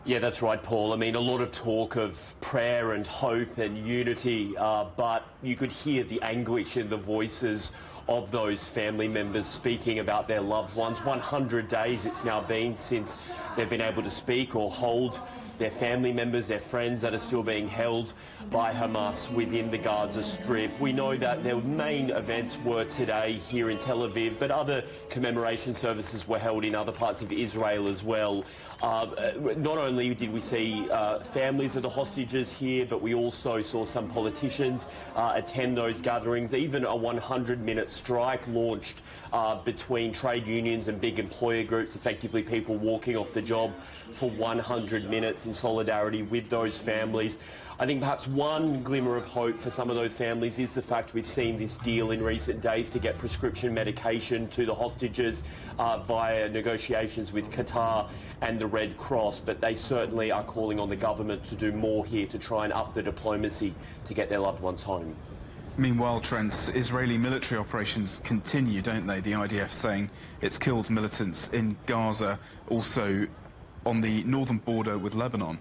Yeah, that's right, Paul. I mean, a lot of talk of prayer and hope and unity, but you could hear the anguish in the voices of those family members speaking about their loved ones. 100 days it's now been since they've been able to speak or hold their family members, their friends that are still being held by Hamas within the Gaza Strip. We know that their main events were today here in Tel Aviv, but other commemoration services were held in other parts of Israel as well. Not only did we see families of the hostages here, but we also saw some politicians attend those gatherings. Even a 100-minute strike launched between trade unions and big employer groups, effectively people walking off the job for 100 minutes in solidarity with those families. I think perhaps one glimmer of hope for some of those families is the fact we've seen this deal in recent days to get prescription medication to the hostages via negotiations with Qatar and the Red Cross, but they certainly are calling on the government to do more here to try and up the diplomacy to get their loved ones home. Meanwhile, Trent, Israeli military operations continue, don't they? The IDF saying it's killed militants in Gaza, also on the northern border with Lebanon.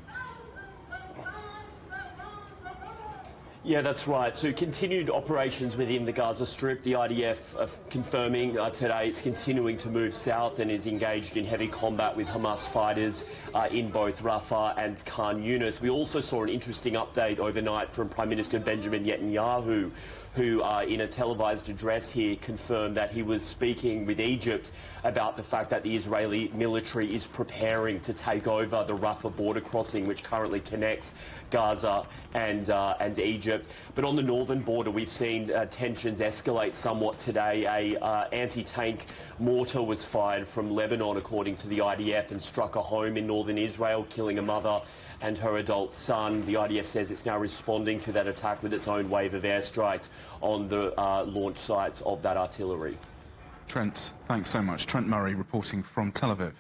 Yeah, that's right. So continued operations within the Gaza Strip. The IDF confirming today it's continuing to move south and is engaged in heavy combat with Hamas fighters in both Rafah and Khan Yunis. We also saw an interesting update overnight from Prime Minister Benjamin Netanyahu, who in a televised address here confirmed that he was speaking with Egypt about the fact that the Israeli military is preparing to take over the Rafah border crossing, which currently connects Gaza and Egypt. But on the northern border, we've seen tensions escalate somewhat today. A anti-tank mortar was fired from Lebanon, according to the IDF, and struck a home in northern Israel, killing a mother and her adult son. The IDF says it's now responding to that attack with its own wave of airstrikes on the launch sites of that artillery. Trent, thanks so much. Trent Murray reporting from Tel Aviv.